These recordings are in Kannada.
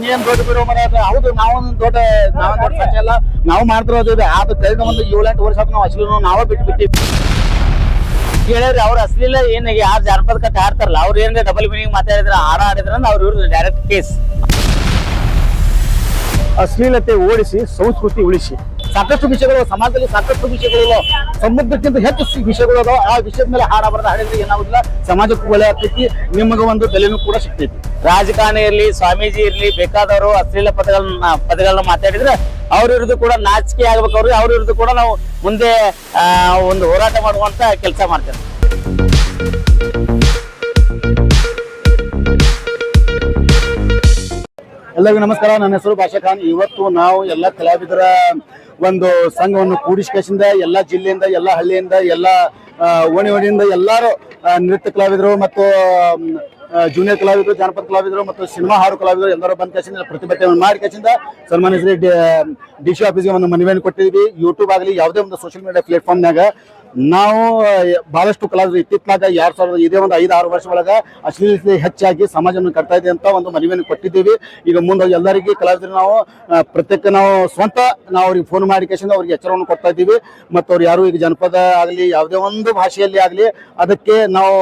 ಏನ್ ದೊಡ್ಡ ಬಿಡೋ ಮರ ಹೌದು. ನಾವೊಂದು ದೊಡ್ಡ ಸಂಚ ಎಲ್ಲ ನಾವು ಮಾಡ್ತಿರೋದು ಅದು ಕಳೆದ ಒಂದು 7-8 ವರ್ಷ ನಾವು ಅಸಲು ನಾವೇ ಬಿಟ್ಟಿವಿ. ಕೇಳಿದ್ರೆ ಅವ್ರ ಅಸಲಿಲ್ಲ ಏನ್ ಯಾರು ಜಾನಪದ ಕಟ್ಟ ಆಡ್ತಾರಲ್ಲ ಅವ್ರು ಏನ್ ಡಬಲ್ ಮೀನಿಂಗ್ ಮಾತಾಡಿದ್ರ ಆಡಿದ್ರ ಅವ್ರ ಡೈರೆಕ್ಟ್ ಕೇಸ್. ಅಶ್ಲೀಲತೆ ಓಡಿಸಿ ಸಂಸ್ಕೃತಿ ಉಳಿಸಿ. ಸಾಕಷ್ಟು ವಿಷಯಗಳು ಸಮಾಜದಲ್ಲಿ, ಸಾಕಷ್ಟು ವಿಷಯಗಳು ಸಮುದ್ರಕ್ಕಿಂತ ಹೆಚ್ಚು ವಿಷಯಗಳು ಅದಾವ. ಆ ವಿಷಯದ ಮೇಲೆ ಹಾಡಬಾರ್ದು. ಹಾಡಿದ್ರೆ ಏನಾಗುದಿಲ್ಲ, ಸಮಾಜಕ್ಕೂ ಒಳ್ಳೆ ಆಗ್ತೈತಿ, ನಿಮಗೆ ಒಂದು ಬೆಲೆನೂ ಕೂಡ ಸಿಗ್ತೈತಿ. ರಾಜಕಾರಣಿ ಇರ್ಲಿ, ಸ್ವಾಮೀಜಿ ಇರ್ಲಿ, ಬೇಕಾದವರು ಅಶ್ಲೀಲ ಪದಗಳನ್ನ ಮಾತಾಡಿದ್ರೆ ಅವ್ರ ವಿರುದ್ಧ ಕೂಡ ನಾಚಿಕೆ ಆಗ್ಬೇಕು. ಅವ್ರ ವಿರುದ್ಧ ಕೂಡ ನಾವು ಮುಂದೆ ಒಂದು ಹೋರಾಟ ಮಾಡುವಂತ ಕೆಲಸ ಮಾಡ್ತೇವೆ. ಎಲ್ಲರಿಗೂ ನಮಸ್ಕಾರ. ನನ್ನ ಹೆಸರು ಭಾಷಾ ಖಾನ್. ಇವತ್ತು ನಾವು ಎಲ್ಲ ಕಲಾವಿದರ ಒಂದು ಸಂಘವನ್ನು ಕೂಡಿಸಿಕೆಸಿಂದ ಎಲ್ಲ ಜಿಲ್ಲೆಯಿಂದ, ಎಲ್ಲ ಹಳ್ಳಿಯಿಂದ, ಎಲ್ಲ ಓಣಿಯಿಂದ ಎಲ್ಲರೂ ನೃತ್ಯ ಕಲಾವಿದರು ಮತ್ತು ಜೂನಿಯರ್ ಕಲಾವಿದರು, ಜಾನಪದ ಕಲಾವಿದರು ಮತ್ತು ಸಿನಿಮಾ ಹಾಡು ಕಲಾವಿದರು ಎಲ್ಲರೂ ಬಂದ ಕೇಸಿಂದ ಪ್ರತಿಭಟನೆ ಮಾಡಿ ಕೇಸಿಂದ ಸನ್ಮಾನ್ಯ ಶ್ರೀ DC ಆಫೀಸ್ಗೆ ಒಂದು ಮನವಿಯನ್ನು ಕೊಟ್ಟಿದ್ವಿ. ಯೂಟ್ಯೂಬ್ ಆಗಲಿ ಯಾವುದೇ ಒಂದು ಸೋಷಿಯಲ್ ಮೀಡಿಯಾ ಪ್ಲಾಟ್ಫಾರ್ಮ್ನಾಗ ನಾವು ಬಹಳಷ್ಟು ಕಲಾವಿದರು ಇತ್ತಿತ್ತಲಾಗ 2000 ಇದೇ ಒಂದು 5-6 ವರ್ಷ ಒಳಗ ಅಶ್ಲೀಲತೆ ಹೆಚ್ಚಾಗಿ ಸಮಾಜವನ್ನು ಕಟ್ತಾ ಇದೆ ಅಂತ ಒಂದು ಮನವಿಯನ್ನು ಕೊಟ್ಟಿದ್ದೀವಿ. ಈಗ ಮುಂದೆ ಎಲ್ಲರಿಗೆ ಕಲಾವಿದರು ನಾವು ಪ್ರತ್ಯೇಕ ನಾವು ಸ್ವಂತ ನಾವು ಅವ್ರಿಗೆ ಫೋನ್ ಮಾಡಿ ಕೇಸಿಂದ ಅವ್ರಿಗೆ ಎಚ್ಚರವನ್ನು ಕೊಡ್ತಾ ಇದ್ದೀವಿ. ಮತ್ತು ಅವ್ರು ಯಾರು ಈಗ ಜನಪದ ಆಗಲಿ ಯಾವುದೇ ಒಂದು ಭಾಷೆಯಲ್ಲಿ ಆಗಲಿ ಅದಕ್ಕೆ ನಾವು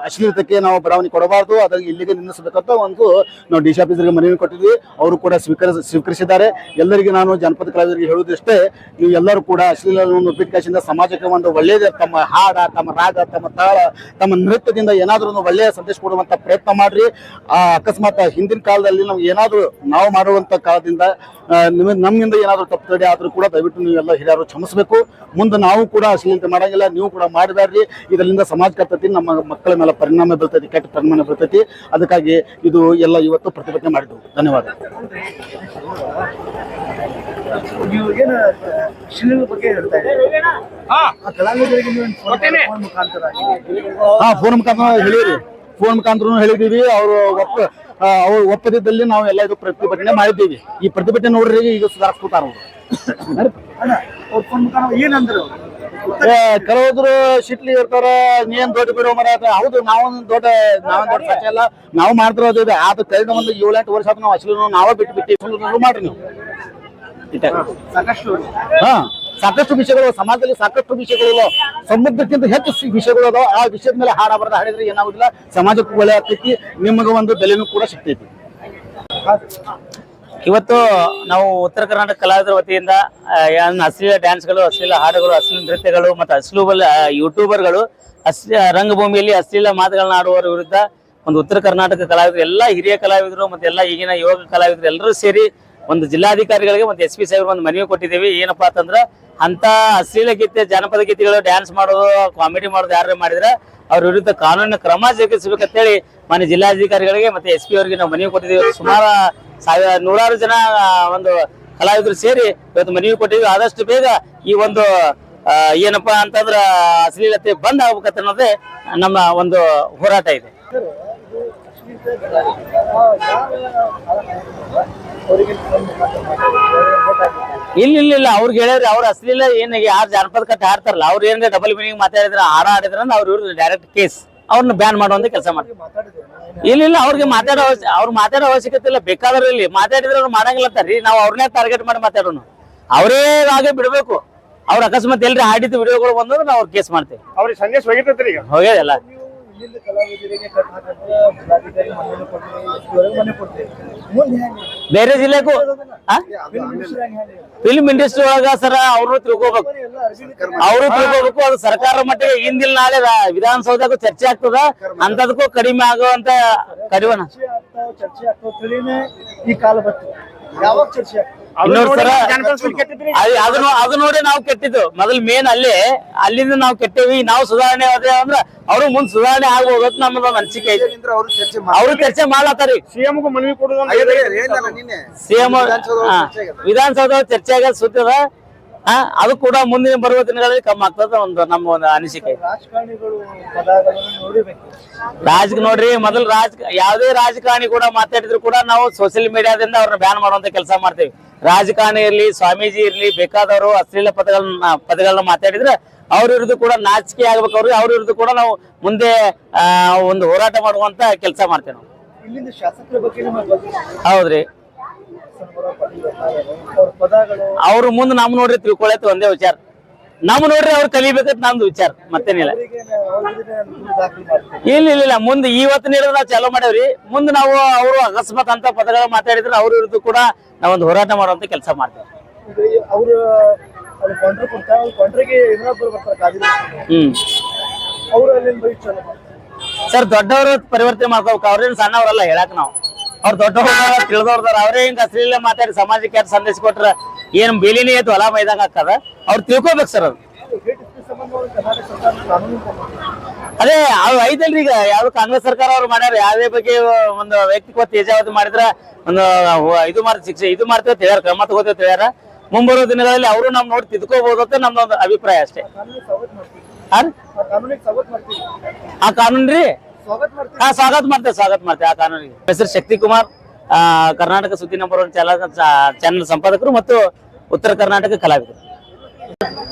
ಅಶ್ಲೀಲತೆಗೆ ನಾವು ಬಡಾವಣೆ ಕೊಡಬಾರ್ದು, ಅದಕ್ಕೆ ಇಲ್ಲಿಗೆ ನಿಲ್ಲಿಸಬೇಕಂತ ಒಂದು ನಾವು DC ಆಫೀಸರ್ಗೆ ಮನವಿ ಕೊಟ್ಟಿದ್ವಿ. ಅವರು ಕೂಡ ಸ್ವೀಕರಿಸಿದ್ದಾರೆ. ಎಲ್ಲರಿಗೆ ನಾನು ಜನಪದ ಕಲಾವಿದರಿಗೆ ಹೇಳುವುದಷ್ಟೇ, ನೀವು ಎಲ್ಲರೂ ಕೂಡ ಅಶ್ಲೀಲವನ್ನು ಬಿಟ್ಟು ಸಮಾಜಕ್ಕೆ ಒಂದು ಒಳ್ಳೆಯದೇ ತಮ್ಮ ಹಾಡ, ತಮ್ಮ ರಾಗ, ತಮ್ಮ ತಾಳ, ತಮ್ಮ ನೃತ್ಯದಿಂದ ಏನಾದರೂ ಒಂದು ಒಳ್ಳೆಯ ಸಂದೇಶ ಕೊಡುವಂತ ಪ್ರಯತ್ನ ಮಾಡ್ರಿ. ಅಕಸ್ಮಾತ್ ಹಿಂದಿನ ಕಾಲದಲ್ಲಿ ನಾವು ಏನಾದರೂ ನಾವು ಮಾಡುವಂತ ಕಾಲದಿಂದ ನಮ್ಮಿಂದ ಏನಾದರೂ ತಪ್ಪು ತಡೆ ಆದ್ರೂ ಕೂಡ ದಯವಿಟ್ಟು ನೀವೆಲ್ಲ ಹಿರಿಯರು ಕ್ಷಮಿಸಬೇಕು. ಮುಂದೆ ನಾವು ಕೂಡ ಅಶ್ಲೀಲತೆ ಮಾಡಂಗಿಲ್ಲ, ನೀವು ಕೂಡ ಮಾಡಬೇಡ್ರಿ. ಇದರಿಂದ ಸಮಾಜ ಕರ್ತೈತಿ, ನಮ್ಮ ಮಕ್ಕಳ ಮೇಲೆ ಪರಿಣಾಮ ಬೀಳ್ತೈತಿ, ಕೆಟ್ಟ ಪರಿಣಾಮ ಬೀಳ್ತೈತಿ. ಅದಕ್ಕಾಗಿ ಇದು ಎಲ್ಲ ಇವತ್ತು ಪ್ರತಿಭಟನೆ ಮಾಡಿದ್ವು. ಧನ್ಯವಾದ. ಫೋನ್ ಮುಖಾಂತರ ಹೇಳಿರಿ, ಫೋನ್ ಮುಖಾಂತರ ಹೇಳಿದೀವಿ. ಅವ್ರು ಒಪ್ಪದಿದ್ದಲ್ಲಿ ನಾವು ಎಲ್ಲ ಇದು ಪ್ರತಿಭಟನೆ ಮಾಡಿದ್ದೀವಿ. ಈ ಪ್ರತಿಭಟನೆ ನೋಡ್ರಿ ಈಗ ಸುಧಾರಿಸ್ಕೊತಾರ ಏನಂದ್ರು. ಕೆಲವೊಬ್ರು ಶಿಟ್ಲಿ ಇರ್ತಾರ, ನೀನ್ ದೊಡ್ಡ ಬಿಡೋ ಮರ ಹೌದು. ನಾವೊಂದು ದೊಡ್ಡ ಸಂಚ ಎಲ್ಲ ನಾವು ಮಾಡ್ತಿರೋದು ಅದು ಕಳೆದ ಒಂದು 7-8 ವರ್ಷ ನಾವು ಅಸಲು ನಾವೇ ಬಿಟ್ಟಿವಿ ಮಾಡ್ರಿ ನೀವು. ಸಾಕಷ್ಟು ವಿಷಯಗಳು ಸಮಾಜದಲ್ಲಿ, ಸಾಕಷ್ಟು ವಿಷಯಗಳು ಸಮುದ್ರಕ್ಕಿಂತ ಹೆಚ್ಚು ವಿಷಯಗಳು ಅದಾವ. ಆ ವಿಷಯದ ಮೇಲೆ ಹಾಡಬಾರ್ದು. ಹಾಡಿದ್ರೆ ಏನಾಗುದಿಲ್ಲ, ಸಮಾಜಕ್ಕೂ ಒಳ್ಳೆ ಆಗ್ತೈತಿ, ನಿಮಗೆ ಒಂದು ಬೆಲೆನೂ ಕೂಡ ಸಿಗ್ತೈತಿ. ಇವತ್ತು ನಾವು ಉತ್ತರ ಕರ್ನಾಟಕ ಕಲಾವಿದರ ವತಿಯಿಂದ ಅಶ್ಲೀಲ ಡ್ಯಾನ್ಸ್ಗಳು, ಅಶ್ಲೀಲ ಹಾಡುಗಳು, ಅಶ್ಲೀಲ ನೃತ್ಯಗಳು ಮತ್ತು ಯೂಟ್ಯೂಬರ್ಗಳು ರಂಗಭೂಮಿಯಲ್ಲಿ ಅಶ್ಲೀಲ ಮಾತುಗಳನ್ನ ಆಡುವವರ ವಿರುದ್ಧ ಒಂದು ಉತ್ತರ ಕರ್ನಾಟಕ ಕಲಾವಿದರು, ಎಲ್ಲ ಹಿರಿಯ ಕಲಾವಿದರು ಮತ್ತು ಎಲ್ಲ ಈಗಿನ ಯುವ ಕಲಾವಿದರು ಎಲ್ಲರೂ ಸೇರಿ ಒಂದು ಜಿಲ್ಲಾಧಿಕಾರಿಗಳಿಗೆ ಮತ್ತು SP ಸಾಹೇಬ್ರು ಒಂದು ಮನವಿ ಕೊಟ್ಟಿದ್ದೀವಿ. ಏನಪ್ಪಾ ಅಂತಂದ್ರೆ ಅಂತ ಅಶ್ಲೀಲ ಗೀತೆ, ಜಾನಪದ ಗೀತೆಗಳು ಡ್ಯಾನ್ಸ್ ಮಾಡೋದು, ಕಾಮಿಡಿ ಮಾಡೋದು ಯಾರು ಮಾಡಿದ್ರೆ ಅವ್ರ ವಿರುದ್ಧ ಕಾನೂನಿನ ಕ್ರಮ ಜರುಗಿಸಬೇಕಂತೇಳಿ ಮಾನ್ಯ ಜಿಲ್ಲಾಧಿಕಾರಿಗಳಿಗೆ ಮತ್ತು SP ಅವರಿಗೆ ನಾವು ಮನವಿ ಕೊಟ್ಟಿದ್ದೀವಿ. ಸುಮಾರು ನೂರಾರು ಜನ ಒಂದು ಕಲಾವಿದರು ಸೇರಿ ಇವತ್ತು ಮನವಿ ಕೊಟ್ಟಿದ್ದೀವಿ. ಆದಷ್ಟು ಬೇಗ ಈ ಒಂದು ಏನಪ್ಪಾ ಅಂತಂದ್ರ ಅಶ್ಲೀಲತೆ ಬಂದ್ ಆಗ್ಬೇಕಂತ ಅನ್ನೋದೇ ನಮ್ಮ ಒಂದು ಹೋರಾಟ ಇದೆ. ಇಲ್ಲ ಅವ್ರಿಗೆ ಹೇಳಿದ್ರೆ ಅವ್ರ ಅಶ್ಲೀಲ ಏನ್ ಯಾರು ಜಾನಪದ ಕಟ್ಟ ಆಡ್ತಾರಲ್ಲ ಅವ್ರು ಏನ್ ಡಬಲ್ ಮೀನಿಂಗ್ ಮಾತಾಡಿದ್ರ ಆಡಿದ್ರ ಅವ್ರ ವಿರುದ್ಧ ಡೈರೆಕ್ಟ್ ಕೇಸ್, ಅವ್ರನ್ನ ಬ್ಯಾನ್ ಮಾಡುವಂತ ಕೆಲಸ ಮಾಡ್ತೀವಿ. ಇಲ್ಲ ಅವ್ರಿಗೆ ಅವ್ರು ಮಾತಾಡೋ ಅವಶ್ಯಕತೆ ಇಲ್ಲ. ಬೇಕಾದ್ರೆ ಇಲ್ಲಿ ಮಾತಾಡಿದ್ರೆ ಅವ್ರು ಮಾಡಂಗಿಲ್ಲ ಅಂತಾರ್ರಿ. ನಾವು ಅವ್ರನ್ನೇ ಟಾರ್ಗೆಟ್ ಮಾಡಿ ಮಾತಾಡೋಣ, ಅವರೇ ಹಾಗೆ ಬಿಡ್ಬೇಕು. ಅವ್ರ ಅಕಸ್ಮಾತ್ ಎಲ್ರಿ ಹಾಡಿದ ವಿಡಿಯೋಗಳು ಬಂದ್ರೆ ನಾವು ಅವ್ರ ಕೇಸ್ ಮಾಡ್ತೇವೆ. ಅವ್ರಿಗೆ ಸಂದೇಶ ಹೋಗಿರ್ತೈತ್ರಿ, ಈಗ ಹೋಗ್ಯದಲ್ಲ. ಬೇರೆ ಜಿಲ್ಲೆಗೂ ಫಿಲ್ಮ್ ಇಂಡಸ್ಟ್ರಿ ಒಳಗ ಸರ ಅವರು ತಿಳ್ಕೋಬೇಕು. ಅದು ಸರ್ಕಾರ ಮಟ್ಟಿಗೆ ಹಿಂದಿಲ್ ನಾಳೆ ವಿಧಾನಸೌಧಕ್ಕೂ ಚರ್ಚೆ ಆಗ್ತದ, ಅಂತದಕ್ಕೂ ಕಡಿಮೆ ಆಗುವಂತ ಕಡಿಮೆ ಅದು ನೋಡಿ ನಾವು ಕೆಟ್ಟಿದ್ದು ಮೊದಲು ಮೇನ್ ಅಲ್ಲಿಂದ ನಾವು ಕೆಟ್ಟೇವಿ. ನಾವು ಸುಧಾರಣೆ ಆದ್ರೆ ಅಂದ್ರೆ ಅವರು ಮುಂದ್ ಸುಧಾರಣೆ ಆಗ್ಬೋದತ್ ನಮ್ಮದ ಅನಿಸಿಕೆ ಐತಿ. ಅವರು ಚರ್ಚೆ ಮಾಡ್ಲತ್ತಾರಿ. CM ಮನವಿ ಕೊಡುದು CM ವಿಧಾನಸೌಧ ಚರ್ಚೆ ಆಗ ಸುತ್ತದ. ಅದು ಕೂಡ ಮುಂದಿನ ಬರುವ ದಿನಗಳಲ್ಲಿ ಕಮ್ಮಿ ಆಗ್ತದ ಒಂದು ನಮ್ಮ ಒಂದು ಅನಿಸಿಕೆ. ನೋಡ್ರಿ ಮೊದಲು ಯಾವುದೇ ರಾಜಕಾರಣಿ ಕೂಡ ಮಾತಾಡಿದ್ರು ಕೂಡ ನಾವು ಸೋಷಿಯಲ್ ಮೀಡಿಯಾದಿಂದ ಅವ್ರನ್ನ ಬ್ಯಾನ್ ಮಾಡುವಂತ ಕೆಲಸ ಮಾಡ್ತೇವೆ. ರಾಜಕಾರಣಿ ಇರ್ಲಿ, ಸ್ವಾಮೀಜಿ ಇರ್ಲಿ, ಬೇಕಾದವರು ಅಶ್ಲೀಲ ಪದಗಳನ್ನ ಮಾತಾಡಿದ್ರೆ ಅವ್ರ ವಿರುದ್ಧ ಕೂಡ ನಾಚಿಕೆ ಆಗ್ಬೇಕು. ಅವ್ರ ವಿರುದ್ಧ ಕೂಡ ನಾವು ಮುಂದೆ ಒಂದು ಹೋರಾಟ ಮಾಡುವಂತ ಕೆಲಸ ಮಾಡ್ತೇವೆ ನಾವು. ಹೌದ್ರಿ. ಅವ್ರು ಮುಂದೆ ನಮ್ ನೋಡ್ರಿ ತಿಳ್ಕೊಳತ್ ಒಂದೇ ವಿಚಾರ, ನಮ್ ನೋಡ್ರಿ ಅವ್ರು ಕಲಿಬೇಕಂತ ನಮ್ದು ವಿಚಾರ, ಮತ್ತೇನಿಲ್ಲ. ಇಲ್ಲ ಮುಂದೆ ಇವತ್ತು ನೀಡಿದ್ರೆ ನಾವು ಚಾಲೂ ಮಾಡೇವ್ರಿ. ಮುಂದೆ ನಾವು ಅವರು ಅಕಸ್ಮಾತ್ ಅಂತ ಪದಗಳು ಮಾತಾಡಿದ್ರೆ ಅವ್ರ ವಿರುದ್ಧ ಕೂಡ ನಾವೊಂದು ಹೋರಾಟ ಮಾಡುವಂತ ಕೆಲಸ ಮಾಡ್ತೇವೆ. ಸರ್ ದೊಡ್ಡವರು ಪರಿವರ್ತನೆ ಮಾಡ್ಕೋಬೇಕು, ಅವ್ರೇನು ಸಣ್ಣವರಲ್ಲ ಹೇಳಕ್ ನಾವು. ಅವ್ರು ದೊಡ್ಡವ್ರ ತಿಳಿದವ್ರದಾರ, ಅವ್ರೇ ಹಿಂಗ ಅಶ್ಲೀಲ ಮಾತಾಡಿ ಸಮಾಜಕ್ಕೆ ಸಂದೇಶ ಕೊಟ್ರ ಏನ್ ಬೇಲಿನೇ ಐತಿ ಹೊಲ ಮೈದಂಗ ಆಗ್ತದ, ಅವ್ರು ತಿಳ್ಕೊಬೇಕು ಸರ್. ಅದು ಅದೇ ಅವ್ ಐತಲ್ರಿ, ಈಗ ಯಾವ್ದು ಕಾಂಗ್ರೆಸ್ ಸರ್ಕಾರ ಅವ್ರು ಮಾಡ್ಯಾರ, ಯಾವ್ದೇ ಬಗ್ಗೆ ಒಂದು ವ್ಯಕ್ತಿತ್ವ ತೇಜಾವತಿ ಮಾಡಿದ್ರ ಒಂದು ಇದು ಶಿಕ್ಷೆ ಇದು ಮಾಡ್ತೇವೆ ಹೇಳ್ಯಾರ, ಕ್ರಮ ತಗೋತೇವೆ ಹೇಳ್ಯಾರ. ಮುಂಬರುವ ದಿನಗಳಲ್ಲಿ ಅವರು ನಮ್ ನೋಡಿ ತಿದ್ಕೋಬಹುದು ಅಂತ ನಮ್ದೊಂದು ಅಭಿಪ್ರಾಯ ಅಷ್ಟೇ. ಆ ಕಾನೂನ್ ರೀ ಸ್ವಾಗತ ಮಾಡ್ತೇವೆ ಆ ಕಾನೂನಿಗೆ. ಹೆಸರು ಶಕ್ತಿ ಕುಮಾರ್, ಕರ್ನಾಟಕ ಸುದ್ದಿ ನಂಬರ್ 1 ಚಾನೆಲ್ ಸಂಪಾದಕರು ಮತ್ತು ಉತ್ತರ ಕರ್ನಾಟಕ ಕಲಾವಿದರು.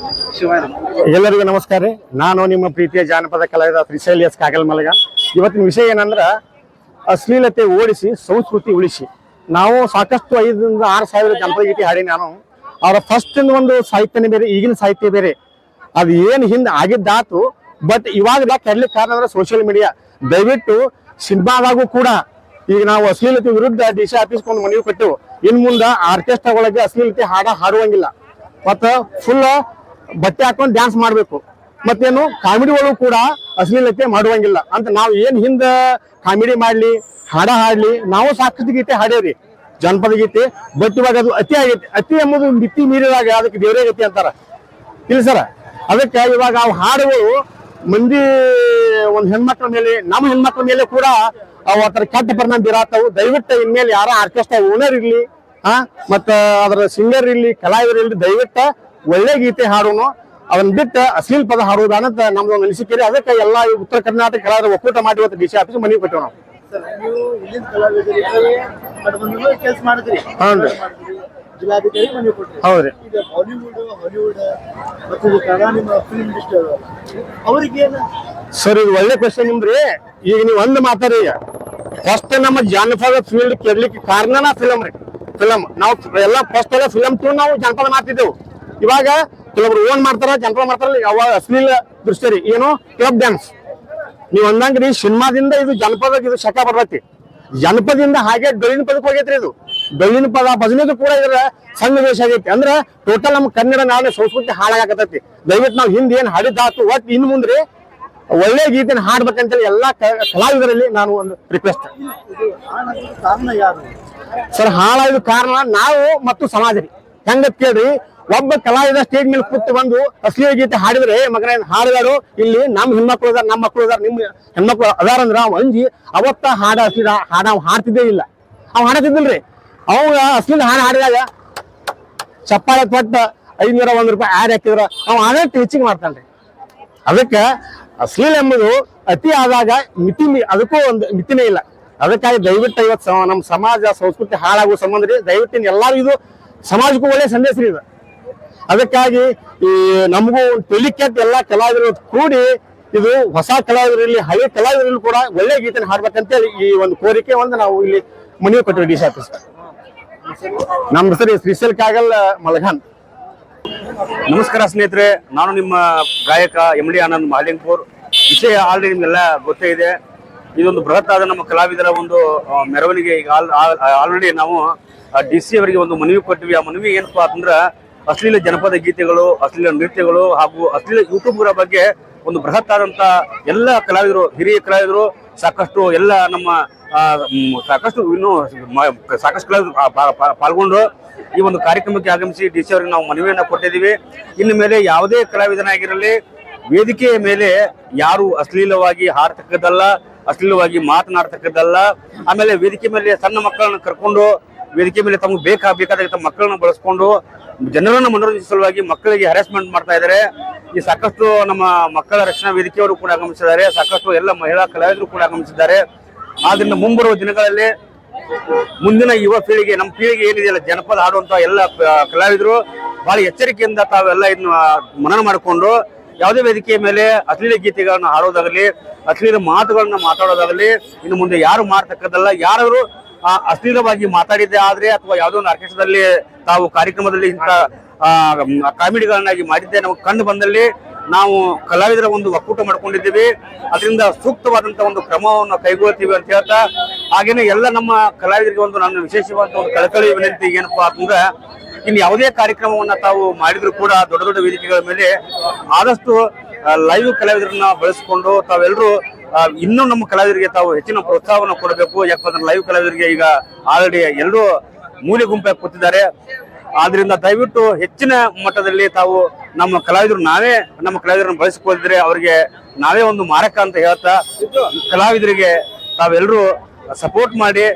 ಎಲ್ಲರಿಗೂ ನಮಸ್ಕಾರ ರೀ. ನಾನು ನಿಮ್ಮ ಪ್ರೀತಿಯ ಜಾನಪದ ಕಲಾವಿದ ಶ್ರೀಶೈಲ್ ಎಸ್ ಕಾಗಲ್ಮಲಗ. ಇವತ್ತಿನ ವಿಷಯ ಏನಂದ್ರ ಅಶ್ಲೀಲತೆ ಓಡಿಸಿ ಸಂಸ್ಕೃತಿ ಉಳಿಸಿ. ನಾವು ಸಾಕಷ್ಟು 5,000 ರಿಂದ 6,000 ಜನಪದ ಗೀತೆ ಹಾಡಿ ನಾನು. ಅವರ ಫಸ್ಟ್ ಒಂದು ಸಾಹಿತ್ಯನೇ ಬೇರೆ, ಈಗಿನ ಸಾಹಿತ್ಯ ಬೇರೆ. ಅದು ಏನ್ ಹಿಂದೆ ಆಗಿದ್ದಾತು, ಬಟ್ ಇವಾಗ ಕೆಡ್ಲಿಕ್ಕೆ ಕಾರಣ ಅಂದ್ರೆ ಸೋಷಿಯಲ್ ಮೀಡಿಯಾ. ದಯವಿಟ್ಟು ಸಿನಿಮಾದಾಗೂ ಕೂಡ ಈಗ ನಾವು ಅಶ್ಲೀಲತೆ ವಿರುದ್ಧ ಡಿಸಿ ಆಫೀಸ್ಕೊಂಡು ಮನವಿ ಕೊಟ್ಟೆವು. ಇನ್ ಮುಂದ ಆರ್ಕೆಸ್ಟ್ರಾ ಒಳಗೆ ಅಶ್ಲೀಲತೆ ಹಾಡುವಂಗಿಲ್ಲ, ಮತ್ತ ಫುಲ್ ಬಟ್ಟೆ ಹಾಕೊಂಡು ಡ್ಯಾನ್ಸ್ ಮಾಡ್ಬೇಕು. ಮತ್ತೇನು ಕಾಮಿಡಿ ಒಳಗೂ ಕೂಡ ಅಶ್ಲೀಲತೆ ಮಾಡುವಂಗಿಲ್ಲ ಅಂತ ನಾವು ಏನ್ ಹಿಂದ ಕಾಮಿಡಿ ಮಾಡ್ಲಿ ಹಾಡ್ಲಿ ನಾವು ಸಾಕಷ್ಟು ಗೀತೆ ಹಾಡೇವ್ರಿ, ಜನಪದ ಗೀತೆ. ಬಟ್ ಇವಾಗ ಅದು ಅತಿ ಆಗೈತಿ. ಅತಿ ಎಂಬುದು ಮಿತಿ ಮೀರಿದಾಗ ಅದಕ್ಕೆ ದೇವರೇ ಗತಿ ಅಂತಾರ ಇಲ್ಲ ಸರ. ಅದಕ್ಕೆ ಇವಾಗ ಅವು ಹಾಡುಗಳು ಮಂದಿ ಒಂದ್ ಹೆಣ್ಮಕ್ಳ ಮೇಲೆ, ನಮ್ಮ ಹೆಣ್ಮಕ್ಳ ಮೇಲೆ ಕೂಡ ಅವು ಆ ತರ ಕೆಟ್ಟ ಪರಿಣಾಮ ಬೀರಾತವು. ದಯವಿಟ್ಟು ಇನ್ಮೇಲೆ ಯಾರ ಆರ್ಕೆಸ್ಟ್ರಾ ಓನರ್ ಇರ್ಲಿ, ಮತ್ತ ಅದರ ಸಿಂಗರ್ ಇರ್ಲಿ, ಕಲಾವಿದರು ಇರ್ಲಿ, ದಯವಿಟ್ಟು ಒಳ್ಳೆ ಗೀತೆ ಹಾಡೋನು, ಅದನ್ನ ಬಿಟ್ಟು ಅಶ್ಲೀಲ ಪದ ಹಾಡುವುದಂತ ನಮ್ದು ಒಂದು ಅನಿಸಿಕೆ. ಅದಕ್ಕೆ ಎಲ್ಲಾ ಉತ್ತರ ಕರ್ನಾಟಕ ಕಲಾವಿದರು ಒಕ್ಕೂಟ ಮಾಡಿ ಇವತ್ತು ಡಿಸಿ ಆಫೀಸ್ ಮನವಿ ಕೊಟ್ಟೆವು ನಾವು. ಹೌದ್ರಿ. ಸರ್ ಇದು ಒಳ್ಳೆ ಕ್ವಶನ್ ನಿಮ್ದ್ರಿ. ಈಗ ನೀವು ಒಂದು ಮಾತಾಡಿ, ಫಸ್ಟ್ ನಮ್ಮ ಜಾನಪದ ಫೀಲ್ಡ್ ಕೆಡ್ಲಿಕ್ಕೆ ಕಾರಣನ ಫಿಲಮ್ ರೀ. ಫಿಲಮ್ ನಾವು ಎಲ್ಲ ಫಸ್ಟ್ ಎಲ್ಲ ಫಿಲಮ್ ತಗೊಂಡು ನಾವು ಜನಪದ ಮಾಡ್ತಿದ್ದೆವು. ಇವಾಗ ಕೆಲವರು ಓನ್ ಮಾಡ್ತಾರ, ಜನಪದ ಮಾಡ್ತಾರ. ಅವಾಗ ಅಶ್ಲೀಲ ದೃಶ್ಯ ರೀ, ಏನು ಕ್ಲಬ್ ಡ್ಯಾನ್ಸ್. ನೀವ್ ಅಂದಂಗ್ರಿ ಸಿನಿಮಾದಿಂದ ಇದು ಜನಪದ ಇದು ಶಕ ಬರ್ತೈತಿ. ಜನಪದಿಂದ ಹಾಗೆ ಡೊಳ್ಳಿನ ಪದಕ್ಕೆ ಹೋಗೈತ್ರಿ. ಇದು ಡೊಳ್ಳಿನ ಪದ ಭಜನೆದು ಕೂಡ ಇದರ ಸನ್ನಿವೇಶ ಆಗೈತಿ. ಅಂದ್ರ ಟೋಟಲ್ ನಮ್ಮ ಕನ್ನಡ ನಾಡಿನ ಸಂಸ್ಕೃತಿ ಹಾಳಾಗತೈತಿ. ದಯವಿಟ್ಟು ನಾವು ಹಿಂದೆ ಏನ್ ಹಾಡಿದ್ದಾತು ಒಟ್ಟು ಇನ್ ಮುಂದ್ರಿ ಒಳ್ಳೆ ಗೀತೆನ ಹಾಡ್ಬೇಕಂತೇಳಿ ಎಲ್ಲಾ ಕಲಾವಿದರಲ್ಲಿ ನಾನು ಒಂದು ರಿಕ್ವೆಸ್ಟ್. ಸರ್ ಹಾಳಾದ ಕಾರಣ ನಾವು ಮತ್ತು ಸಮಾಜ ರೀ. ಹೆಂಗ ಕೇಳ್ರಿ, ಒಬ್ಬ ಕಲಾವಿದ ಸ್ಟೇಜ್ ಮೇಲೆ ಕೂತು ಬಂದು ಅಶ್ಲೀಲ ಗೀತೆ ಹಾಡಿದ್ರೆ ಮಗನ ಹಾಡುಗಾರು ಇಲ್ಲಿ ನಮ್ಮ ಹೆಣ್ಮಕ್ಳು ಅದಾರ, ನಮ್ಮ ಮಕ್ಳು ಅದಾರ, ನಿಮ್ ಹೆಣ್ಮಕ್ಳು ಅದಾರ ಅಂದ್ರ ಅವ್ ಅಂಜಿ ಅವತ್ತ ಹಾಡ ಅಶ್ಲೀಲ ಅವ್ ಹಾಡ್ತಿದ್ದೇ ಇಲ್ಲ. ಅವ್ ಹಾಡತಿದ್ದಿಲ್ರಿ. ಅವ್ ಅಶ್ಲೀಲ ಹಾಡಿದಾಗ ಚಪ್ಪಾಳೆ ಕೊಟ್ಟ 501 ರೂಪಾಯಿ ಆಡ್ ಹಾಕಿದ್ರ ಅವ್ ಆದಷ್ಟು ಹೆಚ್ಚಿಗೆ ಮಾಡ್ತಾನ್ರಿ. ಅದಕ್ಕೆ ಅಶ್ಲೀಲ ಎಂಬುದು ಅತಿ ಆದಾಗ ಅದಕ್ಕೂ ಒಂದು ಮಿತಿನೇ ಇಲ್ಲ. ಅದಕ್ಕಾಗಿ ದಯವಿಟ್ಟು ಇವತ್ತು ನಮ್ಮ ಸಮಾಜ ಸಂಸ್ಕೃತಿ ಹಾಳಾಗುವ ಸಂಬಂಧ ರೀ. ದಯವಿಟ್ಟು ಎಲ್ಲಾರು ಇದು ಸಮಾಜಕ್ಕೂ ಒಳ್ಳೆ ಸಂದೇಶ ರೀ ಇದು. ಅದಕ್ಕಾಗಿ ಈ ನಮಗೂ ತಿಳಿಕೆಟ್ ಎಲ್ಲಾ ಕಲಾವಿದರು ಕೂಡಿ ಇದು ಹೊಸ ಕಲಾವಿದರಲ್ಲಿ ಹಳೆ ಕಲಾವಿದರಲ್ಲಿ ಕೂಡ ಒಳ್ಳೆ ಗೀತೆನ ಹಾಡ್ಬೇಕಂತೇಳಿ ಈ ಒಂದು ಕೋರಿಕೆ ಒಂದು ನಾವು ಇಲ್ಲಿ ಮನವಿ ಕೊಟ್ಟಿವಿ ಡಿಸಿ ಆಫೀಸ್. ನಮ್ಮ ಹೆಸರು ಶ್ರೀಶೈಲ್ ಕಾಗಲ್ ಮಲಘಾನ್. ನಮಸ್ಕಾರ ಸ್ನೇಹಿತರೆ, ನಾನು ನಿಮ್ಮ ಗಾಯಕ MD ಆನಂದ್ ಮಹಾಲಿಂಗಪುರ್. ವಿಷಯ ಆಲ್ರೆಡಿ ನಿಮ್ಗೆಲ್ಲ ಗೊತ್ತೇ ಇದೆ. ಇದೊಂದು ಬೃಹತ್ ಆದ ನಮ್ಮ ಕಲಾವಿದರ ಒಂದು ಮೆರವಣಿಗೆ. ಈಗ ಆಲ್ರೆಡಿ ನಾವು DC ಅವರಿಗೆ ಒಂದು ಮನವಿ ಕೊಟ್ಟಿವಿ. ಆ ಮನವಿ ಏನಪ್ಪಾ ಅಂತಂದ್ರ ಅಶ್ಲೀಲ ಜನಪದ ಗೀತೆಗಳು, ಅಶ್ಲೀಲ ನೃತ್ಯಗಳು ಹಾಗೂ ಅಶ್ಲೀಲ ಯೂಟ್ಯೂಬ್ಗಳ ಬಗ್ಗೆ ಒಂದು ಬೃಹತ್ ಆದಂತ ಎಲ್ಲ ಕಲಾವಿದರು, ಹಿರಿಯ ಕಲಾವಿದರು ಸಾಕಷ್ಟು ಎಲ್ಲ ನಮ್ಮ ಸಾಕಷ್ಟು ಕಲಾವಿದರು ಪಾಲ್ಗೊಂಡು ಈ ಒಂದು ಕಾರ್ಯಕ್ರಮಕ್ಕೆ ಆಗಮಿಸಿ DC ಅವರಿಗೆ ನಾವು ಮನವಿಯನ್ನ ಕೊಟ್ಟಿದ್ದೀವಿ. ಇನ್ನು ಮೇಲೆ ಯಾವುದೇ ಕಲಾವಿದನಾಗಿರಲಿ ವೇದಿಕೆಯ ಮೇಲೆ ಯಾರು ಅಶ್ಲೀಲವಾಗಿ ಹಾಡ್ತಕ್ಕದ್ದಲ್ಲ, ಅಶ್ಲೀಲವಾಗಿ ಮಾತನಾಡ್ತಕ್ಕದ್ದಲ್ಲ. ಆಮೇಲೆ ವೇದಿಕೆ ಮೇಲೆ ಸಣ್ಣ ಮಕ್ಕಳನ್ನ ಕರ್ಕೊಂಡು ವೇದಿಕೆ ಮೇಲೆ ತಮಗೆ ಬೇಕಾದ ಮಕ್ಕಳನ್ನ ಬಳಸ್ಕೊಂಡು ಜನರನ್ನ ಮನೋರಂಜಿಸುವ ಮಕ್ಕಳಿಗೆ ಹರಾಸ್ಮೆಂಟ್ ಮಾಡ್ತಾ ಇದ್ದಾರೆ. ಈ ಸಾಕಷ್ಟು ನಮ್ಮ ಮಕ್ಕಳ ರಕ್ಷಣಾ ವೇದಿಕೆಯವರು ಕೂಡ ಆಗಮಿಸಿದ್ದಾರೆ, ಸಾಕಷ್ಟು ಎಲ್ಲ ಮಹಿಳಾ ಕಲಾವಿದರು ಕೂಡ ಆಗಮಿಸಿದ್ದಾರೆ. ಆದ್ರಿಂದ ಮುಂಬರುವ ದಿನಗಳಲ್ಲಿ ಮುಂದಿನ ಯುವ ಪೀಳಿಗೆ, ನಮ್ಮ ಪೀಳಿಗೆ ಏನಿದೆಯಲ್ಲ ಜನಪದ ಹಾಡುವಂತ ಎಲ್ಲ ಕಲಾವಿದರು ಬಹಳ ಎಚ್ಚರಿಕೆಯಿಂದ ತಾವೆಲ್ಲ ಇದನ್ನ ಮನನ ಮಾಡಿಕೊಂಡು ಯಾವುದೇ ವೇದಿಕೆಯ ಮೇಲೆ ಅಶ್ಲೀಲ ಗೀತೆಗಳನ್ನ ಹಾಡೋದಾಗಲಿ, ಅಶ್ಲೀಲ ಮಾತುಗಳನ್ನ ಮಾತಾಡೋದಾಗಲಿ ಇನ್ನು ಮುಂದೆ ಯಾರು ಮಾಡ್ತಕ್ಕದ್ದಲ್ಲ. ಯಾರು ಅಶ್ಲೀಲವಾಗಿ ಮಾತಾಡಿದ್ದೆ ಆದ್ರೆ ಅಥವಾ ಯಾವುದೋ ಒಂದು ಆರ್ಕೆಸ್ಟ್ರಾದಲ್ಲಿ ತಾವು ಕಾರ್ಯಕ್ರಮದಲ್ಲಿ ಇಂಥ ಕಾಮಿಡಿಗಳನ್ನಾಗಿ ಮಾಡಿದ್ದೆ ನಮಗೆ ಕಂಡು ಬಂದಲ್ಲಿ ನಾವು ಕಲಾವಿದರ ಒಂದು ಒಕ್ಕೂಟ ಮಾಡ್ಕೊಂಡಿದ್ದೀವಿ. ಅದರಿಂದ ಸೂಕ್ತವಾದಂತ ಒಂದು ಕ್ರಮವನ್ನು ಕೈಗೊಳ್ತೀವಿ ಅಂತ ಹೇಳ್ತಾ, ಹಾಗೇನೆ ಎಲ್ಲ ನಮ್ಮ ಕಲಾವಿದರಿಗೆ ಒಂದು ನನ್ನ ವಿಶೇಷವಾದ ಒಂದು ಕಳಕಳಿ ವಿನಂತಿ ಏನಪ್ಪಾ ಅಂತಂದ್ರೆ, ಇನ್ನು ಯಾವುದೇ ಕಾರ್ಯಕ್ರಮವನ್ನ ತಾವು ಮಾಡಿದ್ರು ಕೂಡ ದೊಡ್ಡ ದೊಡ್ಡ ವೇದಿಕೆಗಳ ಮೇಲೆ ಆದಷ್ಟು ಲೈವ್ ಕಲಾವಿದರನ್ನ ಬಳಸಿಕೊಂಡು ತಾವೆಲ್ಲರೂ ಇನ್ನೂ ನಮ್ಮ ಕಲಾವಿದರಿಗೆ ತಾವು ಹೆಚ್ಚಿನ ಪ್ರೋತ್ಸಾಹವನ್ನು ಕೊಡಬೇಕು. ಯಾಕಂದ್ರೆ ಲೈವ್ ಕಲಾವಿದರಿಗೆ ಈಗ ಆಲ್ರೆಡಿ ಎಲ್ಲರೂ ಮೂಲೆ ಗುಂಪಾಗಿ ಕೂತಿದ್ದಾರೆ. ಆದ್ರಿಂದ ದಯವಿಟ್ಟು ಹೆಚ್ಚಿನ ಮಟ್ಟದಲ್ಲಿ ತಾವು ನಮ್ಮ ಕಲಾವಿದರು ನಾವೇ ನಮ್ಮ ಕಲಾವಿದರನ್ನು ಬಳಸಿಕೊಂಡಿದ್ರೆ ಅವರಿಗೆ ನಾವೇ ಒಂದು ಮಾರಕ ಅಂತ ಹೇಳ್ತಾ, ಕಲಾವಿದರಿಗೆ ತಾವೆಲ್ಲರೂ ಸಪೋರ್ಟ್ ಮಾಡಿ.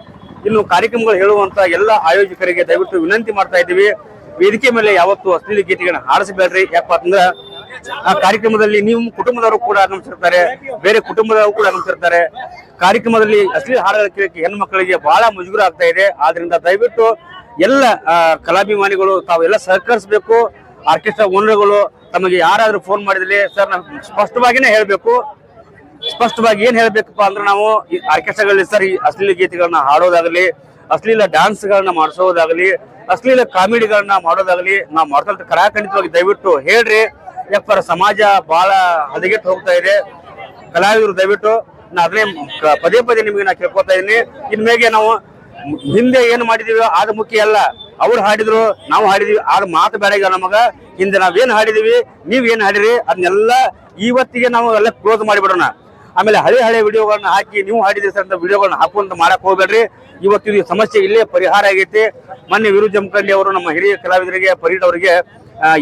ಇನ್ನು ಕಾರ್ಯಕ್ರಮಗಳು ಹೇಳುವಂತ ಎಲ್ಲ ಆಯೋಜಕರಿಗೆ ದಯವಿಟ್ಟು ವಿನಂತಿ ಮಾಡ್ತಾ ಇದ್ದೀವಿ, ವೇದಿಕೆ ಮೇಲೆ ಯಾವತ್ತು ಅಶ್ಲೀಲ ಗೀತೆಗಳನ್ನ ಹಾಡಿಸಬೇಡ್ರಿ. ಯಾಕಪ್ಪ ಅಂತಂದ್ರೆ ಆ ಕಾರ್ಯಕ್ರಮದಲ್ಲಿ ನೀವು ಕುಟುಂಬದವರು ಕೂಡ ಆಗಮಿಸಿರ್ತಾರೆ, ಬೇರೆ ಕುಟುಂಬದವರು ಕೂಡ ಆಗಮಿಸಿರ್ತಾರೆ. ಕಾರ್ಯಕ್ರಮದಲ್ಲಿ ಅಶ್ಲೀಲ ಹಾಡುಗಳ ಕೇಳಕ್ಕೆ ಹೆಣ್ಣು ಮಕ್ಕಳಿಗೆ ಬಹಳ ಮುಜುಗರ ಆಗ್ತಾ ಇದೆ. ಆದ್ರಿಂದ ದಯವಿಟ್ಟು ಎಲ್ಲ ಕಲಾಭಿಮಾನಿಗಳು ತಾವೆಲ್ಲ ಸಹಕರಿಸಬೇಕು. ಆರ್ಕೆಸ್ಟ್ರಾ ಓನರ್ಗಳು ತಮಗೆ ಯಾರಾದ್ರೂ ಫೋನ್ ಮಾಡಿದ್ರೆ ಸರ್ ನಾವು ಸ್ಪಷ್ಟವಾಗಿನೇ ಹೇಳ್ಬೇಕು. ಸ್ಪಷ್ಟವಾಗಿ ಏನ್ ಹೇಳ್ಬೇಕಪ್ಪ ಅಂದ್ರೆ, ನಾವು ಈ ಆರ್ಕೆಸ್ಟ್ರಾಗಳಲ್ಲಿ ಸರ್ ಈ ಅಶ್ಲೀಲ ಗೀತೆಗಳನ್ನ ಹಾಡೋದಾಗಲಿ, ಅಶ್ಲೀಲ ಡ್ಯಾನ್ಸ್ ಗಳನ್ನ ಮಾಡಿಸೋದಾಗಲಿ, ಅಶ್ಲೀಲ ಕಾಮಿಡಿಗಳನ್ನ ಮಾಡೋದಾಗಲಿ ನಾವು ಮಾಡ್ತಾ ಕರಾಖಂಡಿತವಾಗಿ ದಯವಿಟ್ಟು ಹೇಳ್ರಿ. ಯಾಕಂದ್ರೆ ಸಮಾಜ ಬಹಳ ಹದಗೆಟ್ಟು ಹೋಗ್ತಾ ಇದೆ. ಕಲಾವಿದರು ದಯವಿಟ್ಟು ನಾ ಅದನ್ನೇ ಪದೇ ಪದೇ ನಿಮಗೆ ನಾ ಕೇಳ್ಕೊತಾ ಇದೀನಿ. ಇನ್ಮೇಗೆ ನಾವು ಹಿಂದೆ ಏನು ಮಾಡಿದೀವಿ ಆದ ಮುಖ್ಯ ಅಲ್ಲ. ಅವ್ರು ಹಾಡಿದ್ರು ನಾವು ಹಾಡಿದೀವಿ ಆದ ಮಾತು ಬೇರೆ. ಈಗ ನಮಗ ಹಿಂದೆ ನಾವೇನ್ ಹಾಡಿದೀವಿ ನೀವ್ ಏನ್ ಹಾಡಿರಿ ಅದನ್ನೆಲ್ಲ ಇವತ್ತಿಗೆ ನಾವು ಎಲ್ಲ ಕ್ಲೋಸ್ ಮಾಡಿಬಿಡೋಣ. ಆಮೇಲೆ ಹಳೆ ವಿಡಿಯೋಗಳನ್ನ ಹಾಕಿ ನೀವು ಹಾಡಿದ್ರಿ ಸರ್ ಅಂತ ವಿಡಿಯೋಗಳನ್ನ ಹಾಕುವಂತ ಮಾಡಕ್ ಹೋಗ್ಬೇಡ್ರಿ. ಇವತ್ತಿನ ಸಮಸ್ಯೆ ಇಲ್ಲೇ ಪರಿಹಾರ ಆಗೈತಿ. ಮೊನ್ನೆ ವಿರು ಜಮಖಂಡಿ ಅವರು ನಮ್ಮ ಹಿರಿಯ ಕಲಾವಿದರಿಗೆ ಫರೀದ್ ಅವರಿಗೆ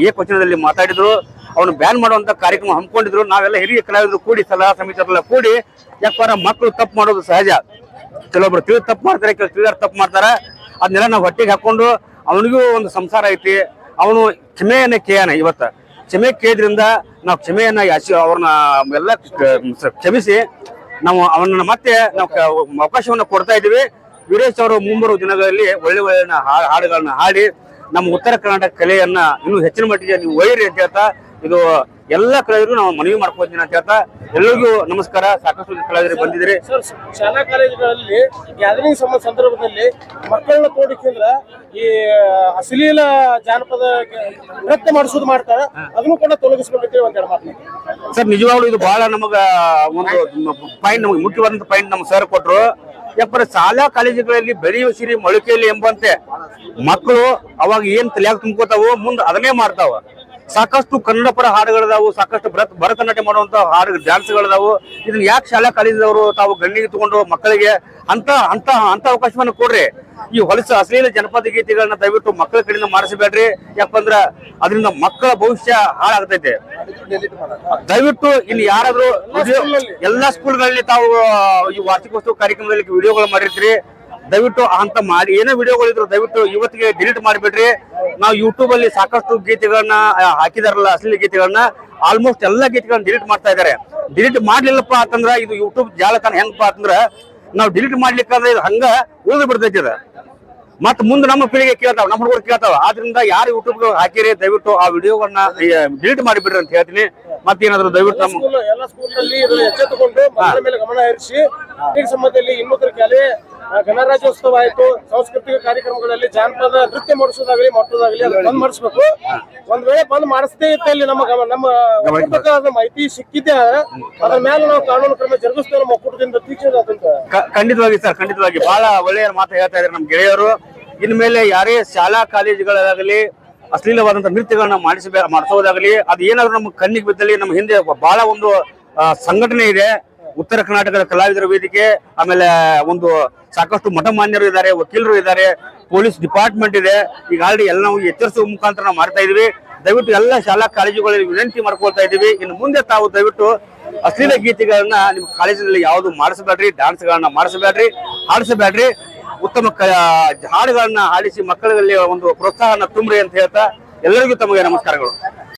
ಏಕವಚನದಲ್ಲಿ ಮಾತಾಡಿದ್ರು. ಅವನು ಬ್ಯಾನ್ ಮಾಡುವಂತ ಕಾರ್ಯಕ್ರಮ ಹಮ್ಮಿಕೊಂಡಿದ್ರು. ನಾವೆಲ್ಲ ಹಿರಿಯ ಕಲಾವಿದರು ಕೂಡಿ ಸಲಹಾ ಸಮಿತಿಯವರೆಲ್ಲ ಕೂಡಿ, ಯಾಕಂದ್ರೆ ಮಕ್ಕಳು ತಪ್ಪು ಮಾಡೋದು ಸಹಜ. ಕೆಲವೊಬ್ರು ತಿಳಿದು ತಪ್ಪು ಮಾಡ್ತಾರೆ, ಕೆಲವು ತಿಳಿದಾರ ತಪ್ಪು ಮಾಡ್ತಾರೆ. ಅದನ್ನೆಲ್ಲ ನಾವು ಹೊಟ್ಟೆಗೆ ಹಾಕೊಂಡು ಅವನಿಗೂ ಒಂದು ಸಂಸಾರ ಐತಿ. ಅವನು ಕ್ಷಮೆಯನ್ನ ಕೇಯನ. ಇವತ್ತ ಕ್ಷಮೆ ಕೇಳಿದ್ರಿಂದ ನಾವು ಕ್ಷಮೆಯನ್ನ ಅವ್ರನ್ನ ಎಲ್ಲ ಕ್ಷಮಿಸಿ ನಾವು ಅವನನ್ನ ಮತ್ತೆ ನಾವು ಅವಕಾಶವನ್ನ ಕೊಡ್ತಾ ಇದೀವಿ. ವೀರೇಶ್ ಅವರು ಮುಂಬರುವ ದಿನಗಳಲ್ಲಿ ಒಳ್ಳೆ ಹಾಡುಗಳನ್ನ ಹಾಡಿ ನಮ್ಮ ಉತ್ತರ ಕರ್ನಾಟಕ ಕಲೆಯನ್ನ ಇನ್ನೂ ಹೆಚ್ಚಿನ ಮಟ್ಟಿಗೆ ನೀವು ಒಯ್ಯಿರಿ ಅಂತ ಹೇಳ್ತಾ, ಇದು ಎಲ್ಲ ಕಲಾವಿದರು ನಾವು ಮನವಿ ಮಾಡ್ಕೋತೀನಿ ಅಂತ ಹೇಳ್ತಾ ಎಲ್ಲರಿಗೂ ನಮಸ್ಕಾರ. ಸಾಕಷ್ಟು ಕಲಾವಿದರು ಬಂದಿದ್ರಿ. ಶಾಲಾ ಕಾಲೇಜುಗಳಲ್ಲಿ ಗ್ಯಾದರಿಂಗ್ ಸಂದರ್ಭದಲ್ಲಿ ಮಕ್ಕಳನ್ನ ತೋಡಿಸಿದ್ರ ಈ ಅಶ್ಲೀಲ ಜಾನಪದ ನೃತ್ಯ ಮಾಡಿಸೋದು ಮಾಡ್ತಾರ, ಅದನ್ನು ಕೂಡ ತೊಲಗಿಸ್ಬೇಕಂತ ಒಂದೆರಡು ಮಾತು ಸರ್. ನಿಜವಾಗ್ಲೂ ಇದು ಬಹಳ ನಮಗ ಒಂದು ಪಾಯಿಂಟ್, ನಮಗೆ ಮುಖ್ಯವಾದಂತ ಪಾಯಿಂಟ್ ನಮ್ಮ ಸರ್ ಕೊಟ್ರು. ಯಾಕಂದ್ರೆ ಶಾಲಾ ಕಾಲೇಜುಗಳಲ್ಲಿ ಬೆಳೆಯುವ ಸಿರಿ ಮೊಳಕೆಯಲ್ಲಿ ಎಂಬಂತೆ ಮಕ್ಕಳು ಅವಾಗ ಏನ್ ತಲೆಯಾಗ ತುಂಬ್ಕೋತಾವೋ ಮುಂದೆ ಅದನ್ನೇ ಮಾಡ್ತಾವ. ಸಾಕಷ್ಟು ಕನ್ನಡ ಪರ ಹಾಡುಗಳದಾವು, ಸಾಕಷ್ಟು ಭರತನಾಟ್ಯ ಮಾಡುವಂತ ಹಾಡು ಡ್ಯಾನ್ಸ್ಗಳದಾವು. ಇದನ್ನ ಯಾಕೆ ಶಾಲಾ ಕಾಲೇಜದವರು ತಾವು ಗಣ್ಣಿಗೆ ತಗೊಂಡು ಮಕ್ಕಳಿಗೆ ಅಂತ ಅವಕಾಶವನ್ನು ಕೊಡ್ರಿ. ಈ ಹೊಲಸ ಅಶ್ಲೀಲ ಜನಪದ ಗೀತೆಗಳನ್ನ ದಯವಿಟ್ಟು ಮಕ್ಕಳ ಕಡೆಯಿಂದ ಮಾಡಿಸಬೇಡ್ರಿ. ಯಾಕಂದ್ರ ಅದರಿಂದ ಮಕ್ಕಳ ಭವಿಷ್ಯ ಹಾಳಾಗ್ತೈತೆ. ದಯವಿಟ್ಟು ಇಲ್ಲಿ ಯಾರಾದ್ರೂ ಎಲ್ಲಾ ಸ್ಕೂಲ್ಗಳಲ್ಲಿ ತಾವು ಈ ವಾರ್ಷಿಕೋತ್ಸವ ಕಾರ್ಯಕ್ರಮದಲ್ಲಿ ವಿಡಿಯೋಗಳು ಮಾಡಿರ್ತೀರಿ, ದಯವಿಟ್ಟು ಅಂತ ಮಾಡಿ ಏನೋ ವಿಡಿಯೋಗಳಿದ್ರು ದಯವಿಟ್ಟು ಇವತ್ತಿಗೆ ಡಿಲೀಟ್ ಮಾಡಿಬಿಡ್ರಿ. ನಾವು ಯೂಟ್ಯೂಬ್ ಅಲ್ಲಿ ಸಾಕಷ್ಟು ಗೀತೆಗಳನ್ನ ಹಾಕಿದಾರಲ್ಲ, ಅಶ್ಲೀಲ ಗೀತೆಗಳನ್ನ ಆಲ್ಮೋಸ್ಟ್ ಎಲ್ಲಾ ಗೀತೆಗಳನ್ನ ಡಿಲೀಟ್ ಮಾಡ್ತಾ ಇದಾರೆ. ಡಿಲೀಟ್ ಮಾಡ್ಲಿಲ್ಲಪ್ಪ ಅಂತಂದ್ರ ಇದು ಯೂಟ್ಯೂಬ್ ಜಾಲತಾಣ ಹೆಂಗಪ್ಪ ಅಂತಂದ್ರ ನಾವು ಡಿಲೀಟ್ ಮಾಡ್ಲಿಕ್ಕಂದ್ರೆ ಇದು ಹಂಗ ಉಳಿದು ಬಿಡ್ತೈತಿ. ಅದ ಮತ್ ಮುಂದೆ ನಮ್ಮ ಪೀಳಿಗೆ ಕೇಳ್ತಾವ, ನಮ್ಮ ಹುಡುಗರು ಕೇಳ್ತಾವ. ಆದ್ರಿಂದ ಯಾರು ಯೂಟ್ಯೂಬ್ ಹಾಕಿರಿ ದಯವಿಟ್ಟು ಆ ವಿಡಿಯೋಗಳನ್ನ ಡಿಲೀಟ್ ಮಾಡಿಬಿಡ್ರಿ ಅಂತ ಹೇಳ್ತೀನಿ. ಮತ್ತೇನಾದ್ರು ದಯವಿಟ್ಟು ನಮ್ಮ ಎಲ್ಲ ಸ್ಕೂಲ್ನಲ್ಲಿ ಎಚ್ಚೆತ್ತುಕೊಂಡು ಮಕ್ಕಳ ಮೇಲೆ ಗಮನ ಹರಿಸಿ ಈ ಸಂಬಂಧದಲ್ಲಿ ಇನ್ನೊಂದರ ಕಲೆ ಗಣರಾಜ್ಯೋತ್ಸವ ಆಯ್ತು, ಸಾಂಸ್ಕೃತಿಕ ಕಾರ್ಯಕ್ರಮಗಳಲ್ಲಿ ಜಾನಪದ ನೃತ್ಯ ಮಾಡಿಸೋದಾಗ್ಲಿ ಮಾಡೋದಾಗ್ಲಿ ಅದು ಬಂದ್ ಮಾಡಿಸ್ಬೇಕು. ಒಂದ್ ವೇಳೆ ಬಂದ್ ಮಾಡಿಸದೇ ಇತ್ತಲ್ಲಿ ನಮ್ಮ ಮಾಹಿತಿ ಸಿಕ್ಕಿದ್ದೆ ಅದ್ರ ಮೇಲೆ ನಾವು ಕಾನೂನು ಕ್ರಮ ಜರುಗಿಸ್ತೇವೆ ನಮ್ಮ ಒಕ್ಕೂಟದಿಂದ ತೀಕ್ಷಣ. ಖಂಡಿತವಾಗಿ ಸರ್, ಖಂಡಿತವಾಗಿ ಬಹಳ ಒಳ್ಳೆಯ ಮಾತು ಹೇಳ್ತಾ ಇದ್ದಾರೆ ನಮ್ಮ ಗೆಳೆಯರು. ಇನ್ಮೇಲೆ ಯಾರೇ ಶಾಲಾ ಕಾಲೇಜುಗಳಾಗಲಿ ಅಶ್ಲೀಲವಾದಂತ ನೃತ್ಯಗಳನ್ನ ಮಾಡಿಸೋದಾಗಲಿ ಅದು ಏನಾದ್ರು ನಮ್ಮ ಕಣ್ಣಿಗೆ ಬಿದ್ದಲ್ಲಿ ನಮ್ಮ ಹಿಂದೆ ಬಹಳ ಒಂದು ಸಂಘಟನೆ ಇದೆ. ಉತ್ತರ ಕರ್ನಾಟಕದ ಕಲಾವಿದರ ವೇದಿಕೆ, ಆಮೇಲೆ ಒಂದು ಸಾಕಷ್ಟು ಮಠಮಾನ್ಯರು ಇದ್ದಾರೆ, ವಕೀಲರು ಇದ್ದಾರೆ, ಪೊಲೀಸ್ ಡಿಪಾರ್ಟ್ಮೆಂಟ್ ಇದೆ. ಈಗ ಆಲ್ರೆಡಿ ಎಲ್ಲ ನಾವು ಎಚ್ಚರಿಸುವ ಮುಖಾಂತರ ನಾವು ಮಾಡ್ತಾ ಇದೀವಿ. ದಯವಿಟ್ಟು ಎಲ್ಲ ಶಾಲಾ ಕಾಲೇಜುಗಳಲ್ಲಿ ವಿನಂತಿ ಮಾಡ್ಕೊಳ್ತಾ ಇದೀವಿ, ಇನ್ನು ಮುಂದೆ ತಾವು ದಯವಿಟ್ಟು ಅಶ್ಲೀಲ ಗೀತೆಗಳನ್ನ ನಿಮ್ಮ ಕಾಲೇಜಿನಲ್ಲಿ ಯಾವುದು ಮಾಡಿಸಬೇಡ್ರಿ, ಡ್ಯಾನ್ಸ್ ಗಳನ್ನ ಮಾಡಿಸಬೇಡ್ರಿ, ಹಾಡಿಸಬೇಡ್ರಿ. ಉತ್ತಮ ಹಾಡುಗಳನ್ನ ಹಾಡಿಸಿ ಮಕ್ಕಳಲ್ಲಿ ಒಂದು ಪ್ರೋತ್ಸಾಹನ ತುಂಬ್ರಿ ಅಂತ ಹೇಳ್ತಾ ಎಲ್ಲರಿಗೂ ತಮಗೆ ನಮಸ್ಕಾರಗಳು.